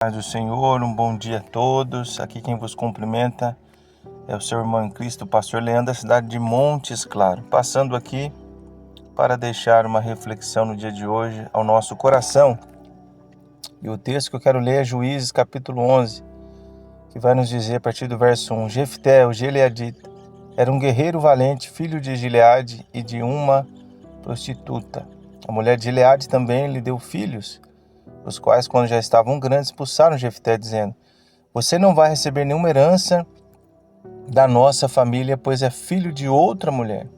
Paz do Senhor, um bom dia a todos. Aqui quem vos cumprimenta é o seu irmão em Cristo, o pastor Leandro, da cidade de Montes Claros. Passando aqui para deixar uma reflexão no dia de hoje ao nosso coração. E o texto que eu quero ler é Juízes capítulo 11, que vai nos dizer a partir do verso 1. Jefté, o gileadita, era um guerreiro valente, filho de Gileade e de uma prostituta. A mulher de Gileade também lhe deu filhos, os quais, quando já estavam grandes, expulsaram Jefté, dizendo: você não vai receber nenhuma herança da nossa família, pois é filho de outra mulher.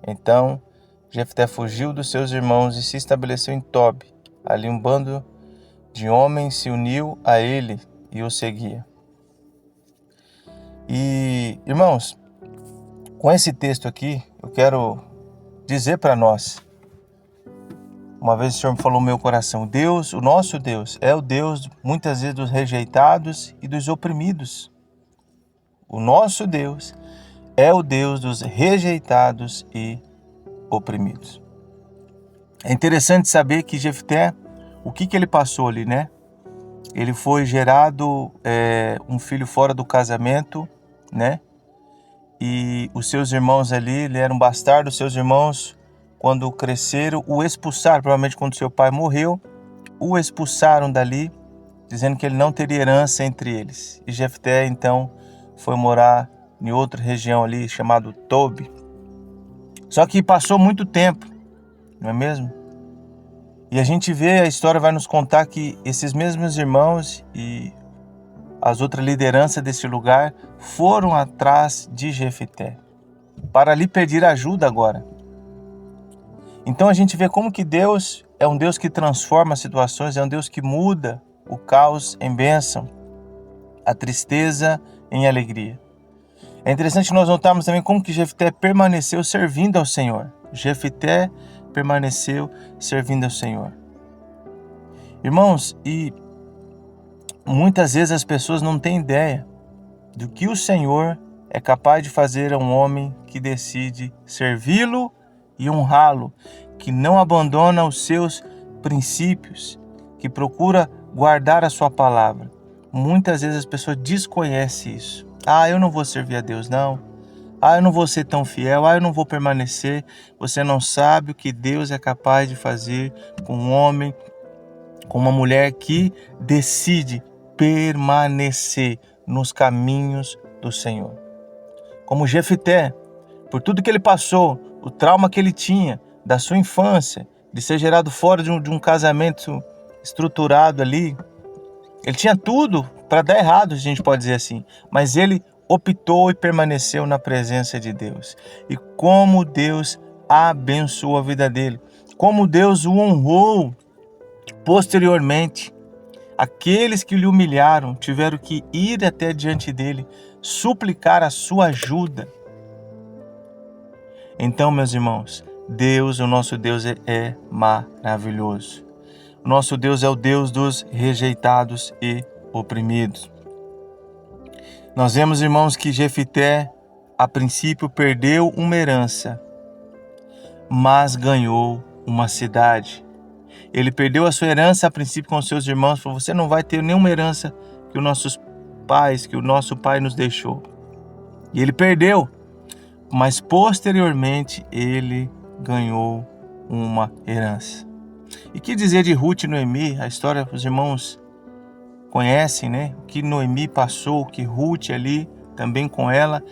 Então Jefté fugiu dos seus irmãos e se estabeleceu em Tob. Ali um bando de homens se uniu a ele e o seguia. E, irmãos, com esse texto aqui, eu quero dizer para nós, uma vez o Senhor me falou no meu coração, Deus, o nosso Deus, é o Deus muitas vezes dos rejeitados e dos oprimidos. O nosso Deus é o Deus dos rejeitados e oprimidos. É interessante saber que Jefté, o que ele passou ali, né? Ele foi gerado um filho fora do casamento, né? E os seus irmãos ali, ele era um bastardo, os seus irmãos, quando cresceram, o expulsaram, provavelmente quando seu pai morreu, o expulsaram dali, dizendo que ele não teria herança entre eles. E Jefté, então, foi morar em outra região ali, chamado Tob. Só que passou muito tempo, não é mesmo? E a gente vê, a história vai nos contar que esses mesmos irmãos e as outras lideranças desse lugar foram atrás de Jefté, para lhe pedir ajuda agora. Então a gente vê como que Deus é um Deus que transforma situações, é um Deus que muda o caos em bênção, a tristeza em alegria. É interessante nós notarmos também como que Jefté permaneceu servindo ao Senhor. Jefté permaneceu servindo ao Senhor. Irmãos, e muitas vezes as pessoas não têm ideia do que o Senhor é capaz de fazer a um homem que decide servi-lo e honrá-lo, que não abandona os seus princípios, que procura guardar a sua palavra. Muitas vezes as pessoas desconhecem isso. Eu não vou servir a Deus, não. Eu não vou ser tão fiel. Eu não vou permanecer. Você não sabe o que Deus é capaz de fazer com um homem, com uma mulher que decide permanecer nos caminhos do Senhor. Como Jefté, por tudo que ele passou, o trauma que ele tinha da sua infância, de ser gerado fora de um casamento estruturado ali, ele tinha tudo para dar errado, a gente pode dizer assim, mas ele optou e permaneceu na presença de Deus. E como Deus abençoou a vida dele, como Deus o honrou posteriormente. Aqueles que lhe humilharam tiveram que ir até diante dele, suplicar a sua ajuda. Então, meus irmãos, Deus, o nosso Deus é maravilhoso. O nosso Deus é o Deus dos rejeitados e oprimidos. Nós vemos, irmãos, que Jefté, a princípio, perdeu uma herança, mas ganhou uma cidade. Ele perdeu a sua herança a princípio com seus irmãos, falou: você não vai ter nenhuma herança que os nossos pais, que o nosso pai nos deixou. E ele perdeu, mas posteriormente ele ganhou uma herança. E que dizer de Ruth e Noemi? A história os irmãos conhecem, né? O que Noemi passou, o que Ruth ali também com ela,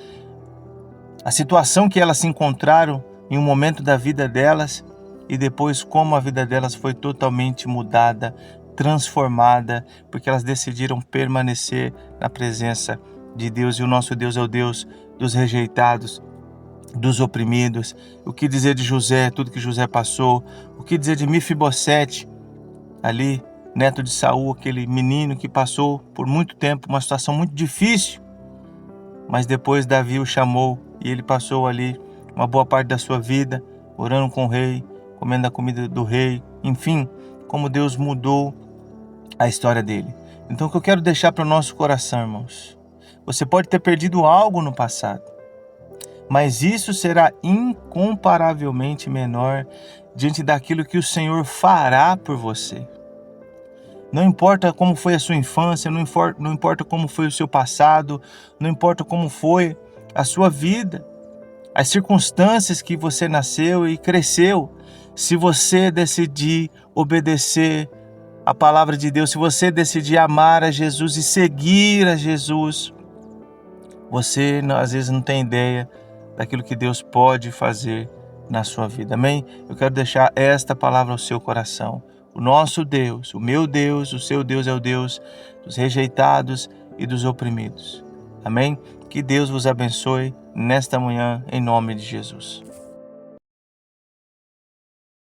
a situação que elas se encontraram em um momento da vida delas e depois como a vida delas foi totalmente mudada, transformada, porque elas decidiram permanecer na presença de Deus. E o nosso Deus é o Deus dos rejeitados, dos oprimidos. O que dizer de José, tudo que José passou? O que dizer de Mefibosete, ali, neto de Saul, aquele menino que passou por muito tempo uma situação muito difícil, mas depois Davi o chamou e ele passou ali uma boa parte da sua vida orando com o rei, comendo a comida do rei, enfim, como Deus mudou a história dele. Então o que eu quero deixar para o nosso coração, irmãos, você pode ter perdido algo no passado, mas isso será incomparavelmente menor diante daquilo que o Senhor fará por você. Não importa como foi a sua infância, não importa como foi o seu passado, não importa como foi a sua vida, as circunstâncias que você nasceu e cresceu. Se você decidir obedecer a palavra de Deus, se você decidir amar a Jesus e seguir a Jesus, você às vezes não tem ideia daquilo que Deus pode fazer na sua vida. Amém? Eu quero deixar esta palavra ao seu coração. O nosso Deus, o meu Deus, o seu Deus é o Deus dos rejeitados e dos oprimidos. Amém? Que Deus vos abençoe nesta manhã, em nome de Jesus.